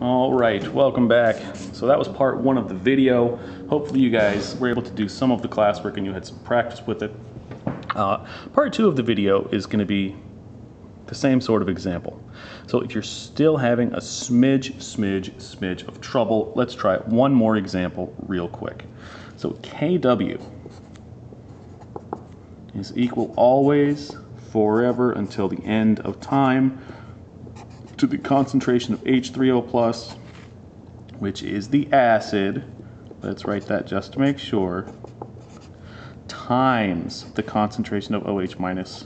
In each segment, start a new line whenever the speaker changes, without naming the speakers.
All right, welcome back. So that was part one of the video. Hopefully you guys were able to do some of the classwork and you had some practice with it. Part two of the video is going to be the same sort of example. So if you're still having a smidge of trouble, let's try one more example real quick. So Kw is equal always, forever, until the end of time, to the concentration of H3O plus, which is the acid, let's write that just to make sure, times the concentration of OH minus,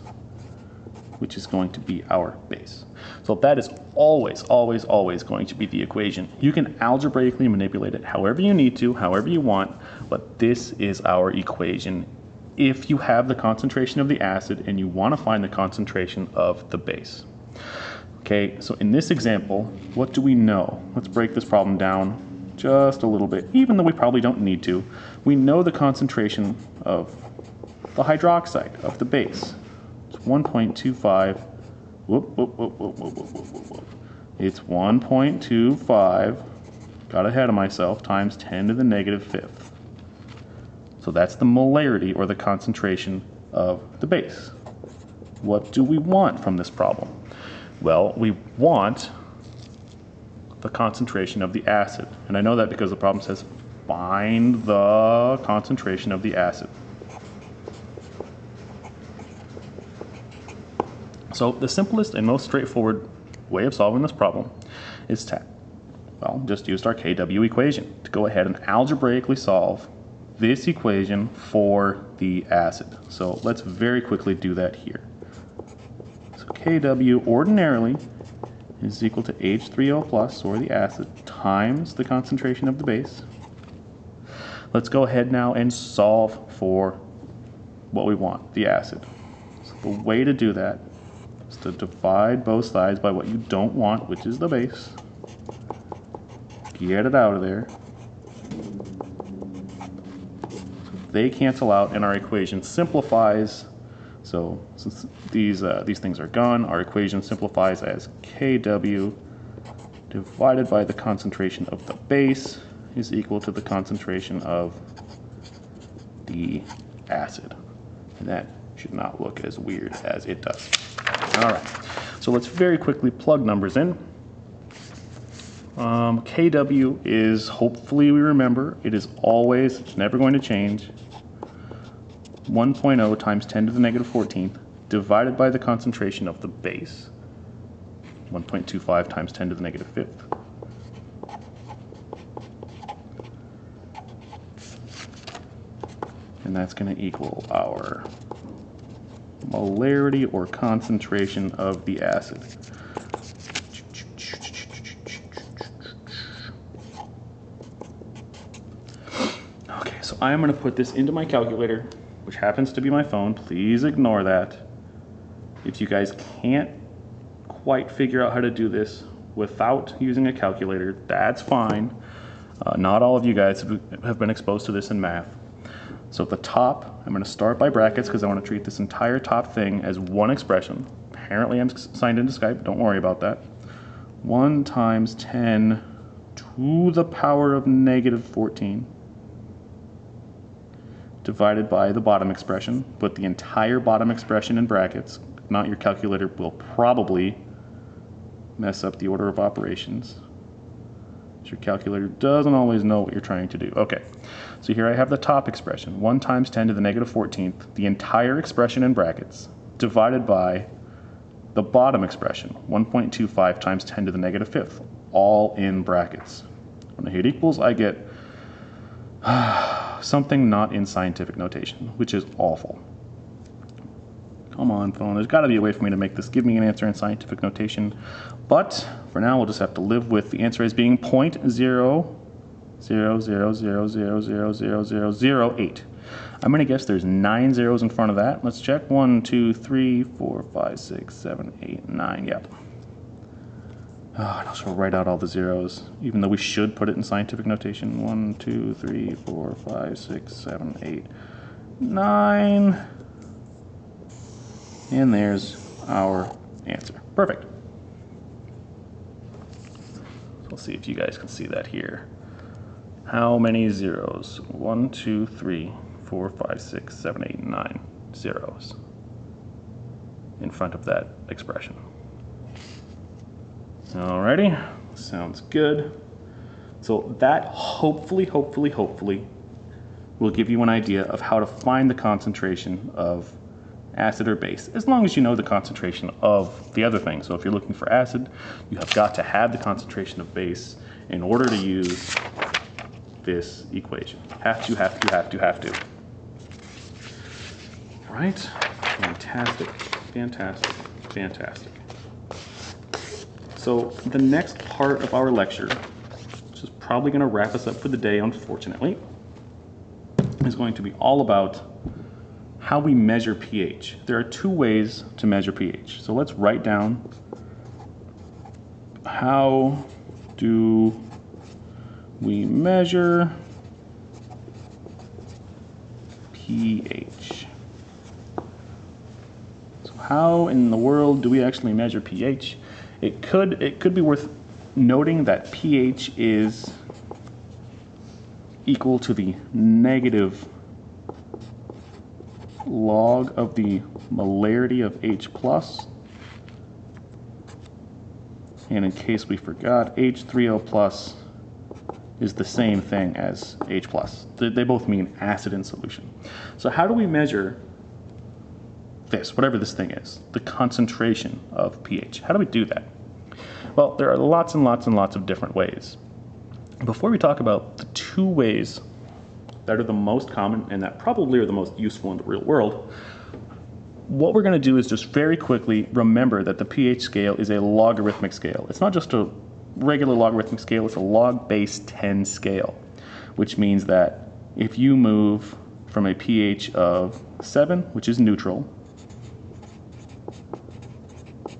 which is going to be our base. So that is always going to be the equation. You can algebraically manipulate it however you need to, however you want, but this is our equation if you have the concentration of the acid and you want to find the concentration of the base. Okay, so in this example, what do we know? Let's break this problem down just a little bit, even though we probably don't need to. We know the concentration of the hydroxide, of the base. It's 1.25, It's 1.25, got ahead of myself, times 10 to the negative fifth. So that's the molarity, or the concentration of the base. What do we want from this problem? Well, we want the concentration of the acid. And I know that because the problem says find the concentration of the acid. So the simplest and most straightforward way of solving this problem is to, well, just use our Kw equation to go ahead and algebraically solve this equation for the acid. So let's very quickly do that here. Kw ordinarily is equal to H3O plus, or the acid, times the concentration of the base. Let's go ahead now and solve for what we want, the acid. So the way to do that is to divide both sides by what you don't want, which is the base. Get it out of there. So they cancel out and our equation simplifies. So since these things are gone, our equation simplifies as Kw divided by the concentration of the base is equal to the concentration of the acid. And that should not look as weird as it does. All right, so let's very quickly plug numbers in. Kw is, hopefully we remember, it is always, it's never going to change, 1.0 times 10 to the negative 14th divided by the concentration of the base, 1.25 times 10 to the negative 5th. And that's going to equal our molarity, or concentration, of the acid. Okay, so I'm going to put this into my calculator, which happens to be my phone. Please ignore that. If you guys can't quite figure out how to do this without using a calculator, that's fine. Not all of you guys have been exposed to this in math. So at the top, I'm going to start by brackets because I want to treat this entire top thing as one expression. Apparently I'm signed into Skype, don't worry about that. 1 times 10 to the power of negative 14 divided by the bottom expression. Put the entire bottom expression in brackets. If not, your calculator will probably mess up the order of operations. Your calculator doesn't always know what you're trying to do. Okay, so here I have the top expression, 1 times 10 to the negative 14th, the entire expression in brackets, divided by the bottom expression, 1.25 times 10 to the negative 5th, all in brackets. When I hit equals, I get something not in scientific notation, which is awful. Come on, phone, there's got to be a way for me to make this give me an answer in scientific notation. But for now, we'll just have to live with the answer as being 0.000000008. I'm going to guess there's 9 zeros in front of that. Let's check. 1, 2, 3, 4, 5, 6, 7, 8, 9. Yep. Oh, and I'll just write out all the zeros, even though we should put it in scientific notation. 1, 2, 3, 4, 5, 6, 7, 8, 9. And there's our answer. Perfect. So We'll see if you guys can see that here. How many zeros? 1, 2, 3, 4, 5, 6, 7, 8, 9 zeros in front of that expression. Alrighty, sounds good. So that hopefully will give you an idea of how to find the concentration of acid or base, as long as you know the concentration of the other thing. So if you're looking for acid, you have got to have the concentration of base in order to use this equation. Have to. All right, fantastic. So the next part of our lecture, which is probably going to wrap us up for the day, unfortunately, is going to be all about how we measure pH. There are two ways to measure pH. So let's write down, how do we measure pH? So how in the world do we actually measure pH? It could be worth noting that pH is equal to the negative log of the molarity of H plus. And in case we forgot, H3O plus is the same thing as H plus. They both mean acid in solution. So how do we measure this, whatever this thing is, the concentration of pH? How do we do that? Well, there are lots and lots of different ways. Before we talk about the two ways that are the most common and that probably are the most useful in the real world, what we're going to do is just very quickly remember that the pH scale is a logarithmic scale. It's not just a regular logarithmic scale, it's a log base 10 scale, which means that if you move from a pH of 7, which is neutral,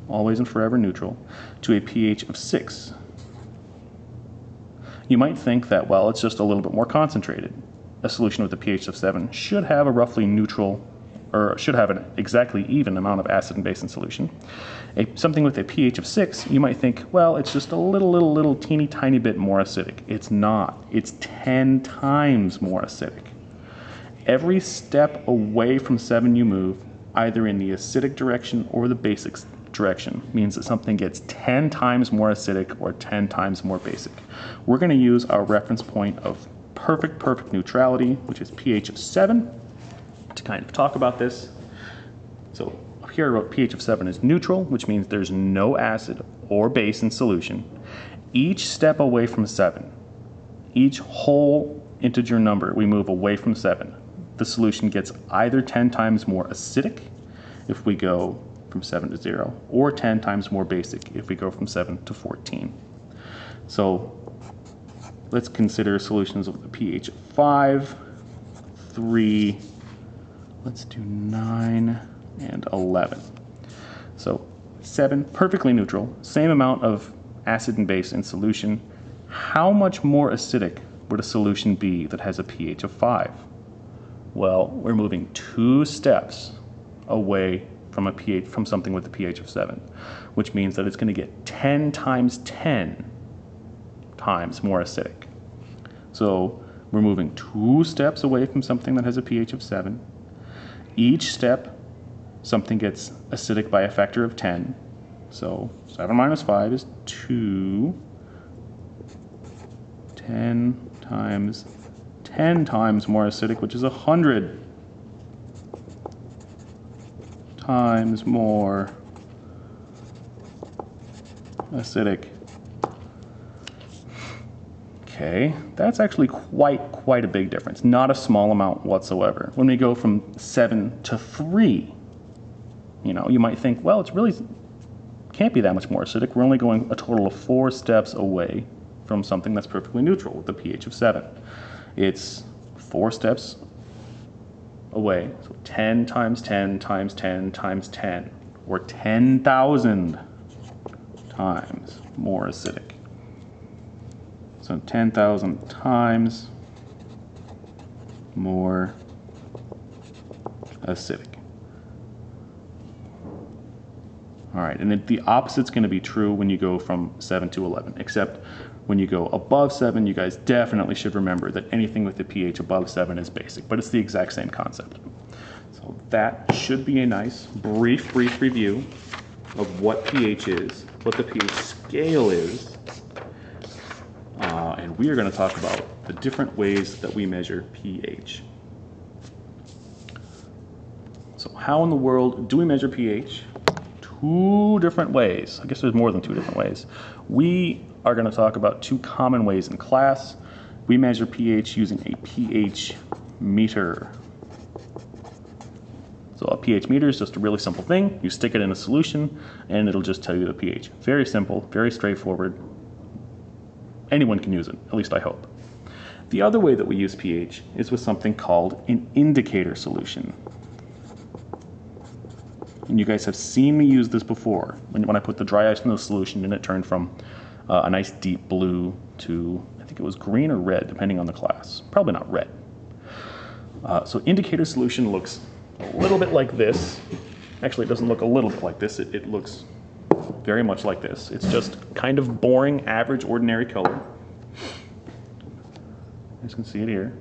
always and forever neutral, to a pH of 6, you might think that, well, it's just a little bit more concentrated. A solution with a pH of 7 should have a roughly neutral, or should have an exactly even amount of acid and base in solution. Something with a pH of 6, you might think, well, it's just a little teeny tiny bit more acidic. It's not. It's 10 times more acidic. Every step away from 7 you move, either in the acidic direction or the basic direction, means that something gets 10 times more acidic or 10 times more basic. We're going to use our reference point of perfect neutrality, which is pH of 7, to kind of talk about this. So up here I wrote pH of 7 is neutral, which means there's no acid or base in solution. Each step away from 7, each whole integer number we move away from 7, the solution gets either 10 times more acidic if we go from 7 to 0, or 10 times more basic if we go from 7 to 14. So let's consider solutions with a pH of 5, 3, let's do 9, and 11. So 7, perfectly neutral, same amount of acid and base in solution. How much more acidic would a solution be that has a pH of 5? Well, we're moving 2 steps away from something with a pH of 7, which means that it's going to get 10 times 10 times more acidic. So we're moving 2 steps away from something that has a pH of 7. Each step, something gets acidic by a factor of 10. So 7 minus 5 is 2. 10 times 10 times more acidic, which is 100 times more acidic. Okay, that's actually quite a big difference. Not a small amount whatsoever. When we go from 7 to 3, you might think, well, it's really can't be that much more acidic. We're only going a total of 4 steps away from something that's perfectly neutral with a pH of 7. It's 4 steps away, so 10 times 10 times 10 times 10, or 10,000 times more acidic. So 10,000 times more acidic. All right, and the opposite's going to be true when you go from 7 to 11, except when you go above 7, you guys definitely should remember that anything with a pH above 7 is basic, but it's the exact same concept. So that should be a nice, brief review of what pH is, what the pH scale is, and we are going to talk about the different ways that we measure pH. So how in the world do we measure pH? Two different ways. I guess there's more than two different ways. We are going to talk about two common ways in class. We measure pH using a pH meter. So a pH meter is just a really simple thing. You stick it in a solution and it'll just tell you the pH. Very simple, very straightforward. Anyone can use it, at least I hope. The other way that we use pH is with something called an indicator solution. And you guys have seen me use this before. When I put the dry ice in the solution and it turned from a nice deep blue to, I think it was green or red, depending on the class. Probably not red. So indicator solution looks a little bit like this. Actually, it doesn't look a little bit like this. It looks very much like this. It's just kind of boring, average, ordinary color. You guys can see it here.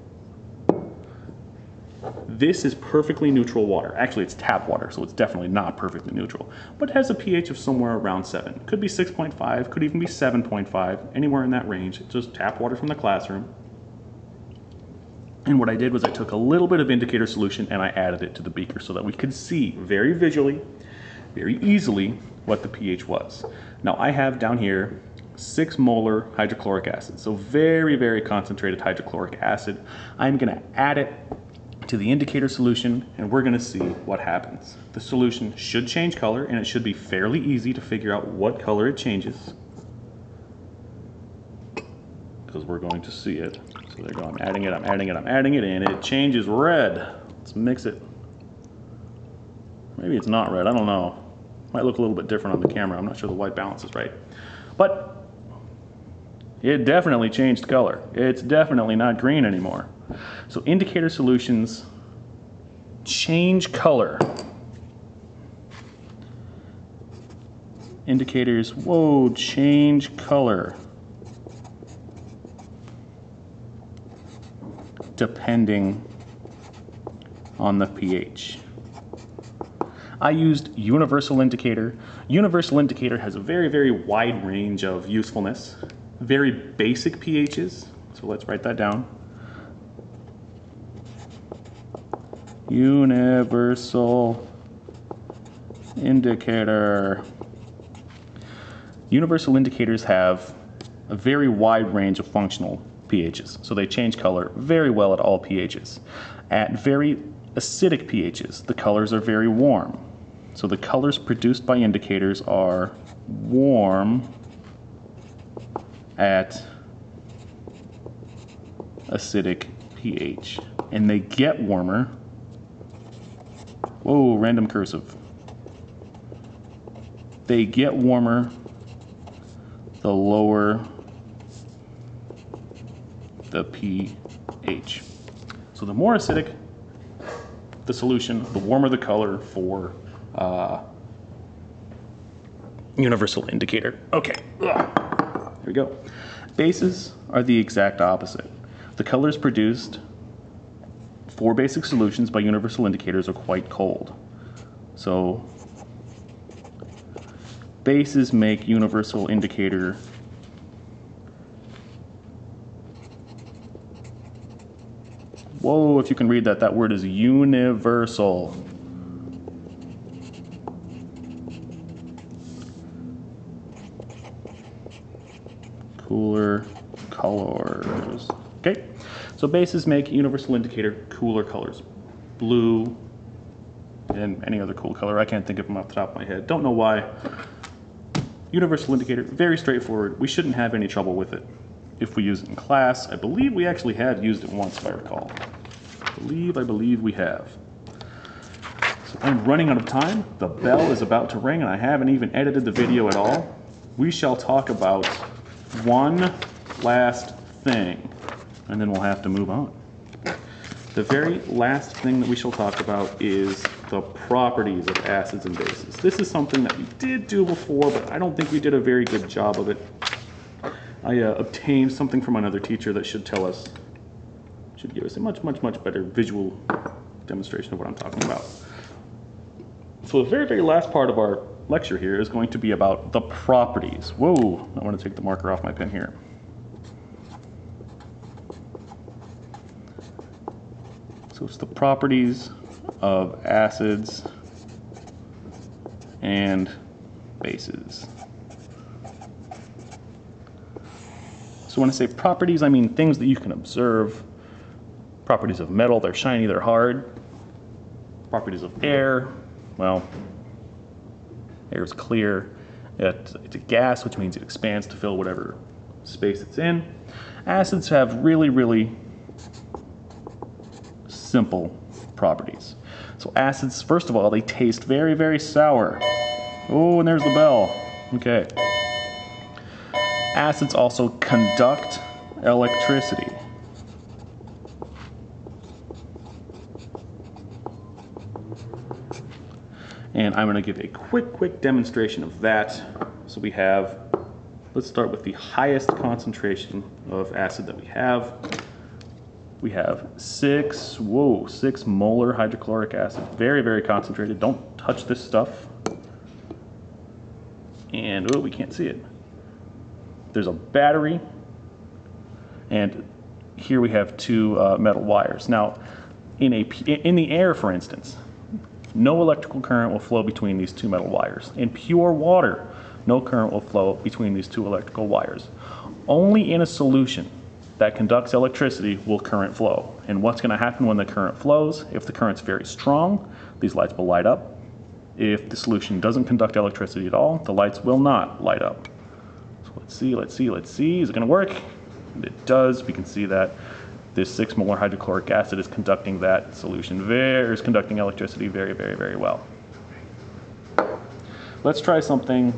This is perfectly neutral water. Actually, it's tap water, so it's definitely not perfectly neutral. But it has a pH of somewhere around 7. Could be 6.5, could even be 7.5, anywhere in that range. It's just tap water from the classroom. And what I did was I took a little bit of indicator solution and I added it to the beaker so that we could see very visually, very easily, what the pH was. Now I have down here 6 molar hydrochloric acid, so very, very concentrated hydrochloric acid. I'm going to add it to the indicator solution and we're going to see what happens. The solution should change color and it should be fairly easy to figure out what color it changes, because we're going to see it. So there you go, I'm adding it, and it changes red. Let's mix it. Maybe it's not red, I don't know. Might look a little bit different on the camera. I'm not sure the white balance is right. But it definitely changed color. It's definitely not green anymore. So indicator solutions change color. Indicators, whoa, change color. Depending on the pH. I used universal indicator. Universal indicator has a very, very wide range of usefulness. Very basic pHs, so let's write that down. Universal indicator. Universal indicators have a very wide range of functional pHs, so they change color very well at all pHs. At very acidic pHs, the colors are very warm. So the colors produced by indicators are warm at acidic pH, and they get warmer. Whoa, random cursive. They get warmer the lower the pH. So the more acidic the solution, the warmer the color for universal indicator. Okay, here we go. Bases are the exact opposite. The colors produced for basic solutions by universal indicators are quite cold. So bases make universal indicator whoa, if you can read that, that word is universal. Cooler colors. Okay, so bases make universal indicator cooler colors. Blue and any other cool color. I can't think of them off the top of my head. Don't know why. Universal indicator, very straightforward. We shouldn't have any trouble with it. If we use it in class, I believe we actually have used it once, if I recall. I believe we have. So I'm running out of time. The bell is about to ring and I haven't even edited the video at all. We shall talk about one last thing and then we'll have to move on. The very last thing that we shall talk about is the the properties of acids and bases. This is something that we did do before, but I don't think we did a very good job of it. I obtained something from another teacher that should tell us, should give us a much better visual demonstration of what I'm talking about. So the very last part of our lecture here is going to be about the properties. Whoa, I want to take the marker off my pen here. So it's the properties of acids and bases. So when I say properties, I mean things that you can observe. Properties of metal, they're shiny, they're hard. Properties of air, well, air is clear. It's a gas, which means it expands to fill whatever space it's in. Acids have really simple properties. So acids, first of all, they taste very sour. Oh, and there's the bell. Okay. Acids also conduct electricity. And I'm going to give a quick demonstration of that. So we have, let's start with the highest concentration of acid that we have. We have 6 molar hydrochloric acid. Very concentrated. Don't touch this stuff. And, oh, we can't see it. There's a battery. And here we have 2 metal wires. Now, in the air, for instance, no electrical current will flow between these 2 metal wires. In pure water, no current will flow between these 2 electrical wires. Only in a solution that conducts electricity will current flow. And what's going to happen when the current flows? If the current's very strong, these lights will light up. If the solution doesn't conduct electricity at all, the lights will not light up. So let's see. Is it going to work? It does. We can see that this 6 molar hydrochloric acid is conducting that solution, is conducting electricity very well. Let's try something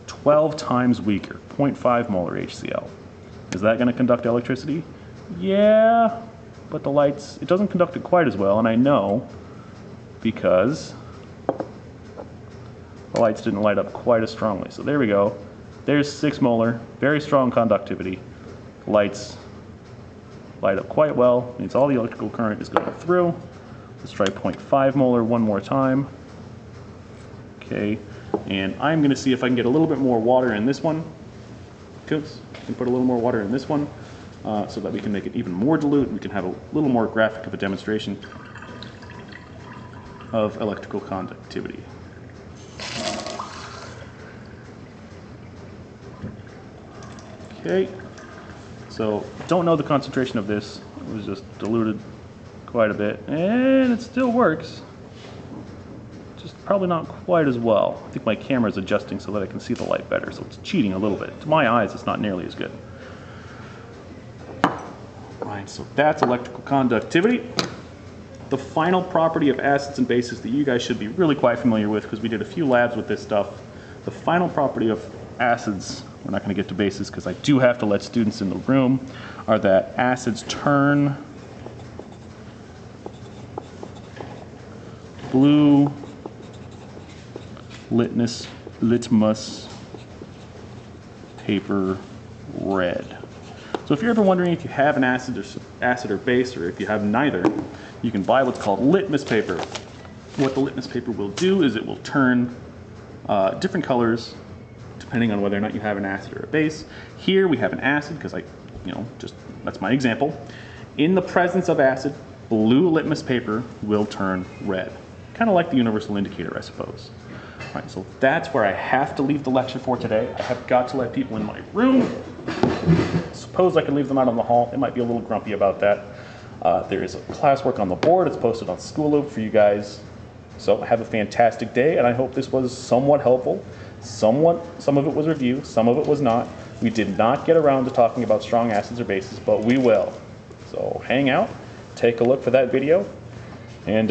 12 times weaker, 0.5 molar HCl. Is that going to conduct electricity? Yeah, but the lights, it doesn't conduct it quite as well, and I know because the lights didn't light up quite as strongly. So there we go. There's 6 molar, very strong conductivity. Lights light up quite well. Means all the electrical current is going through. Let's try 0.5 molar one more time. Okay, and I'm going to see if I can get a little bit more water in this one. Cooks, we can put a little more water in this one so that we can make it even more dilute. We can have a little more graphic of a demonstration of electrical conductivity. Okay. So, don't know the concentration of this. It was just diluted quite a bit, and it still works. Just probably not quite as well. I think my camera is adjusting so that I can see the light better, so it's cheating a little bit. To my eyes, it's not nearly as good. Alright, so that's electrical conductivity. The final property of acids and bases that you guys should be really quite familiar with, because we did a few labs with this stuff. The final property of acids, we're not going to get to bases because I do have to let students in the room, are that acids turn blue litmus paper red. So if you're ever wondering if you have an acid or base, or if you have neither, you can buy what's called litmus paper. What the litmus paper will do is it will turn different colors depending on whether or not you have an acid or a base. Here we have an acid because that's my example. In the presence of acid, blue litmus paper will turn red. Kind of like the universal indicator, I suppose. All right, so that's where I have to leave the lecture for today. I have got to let people in my room. Suppose I could leave them out on the hall. They might be a little grumpy about that. There is a classwork on the board. It's posted on School Loop for you guys. So have a fantastic day, and I hope this was somewhat helpful. Some of it was review, some of it was not. We did not get around to talking about strong acids or bases, but we will. So hang out, take a look for that video, and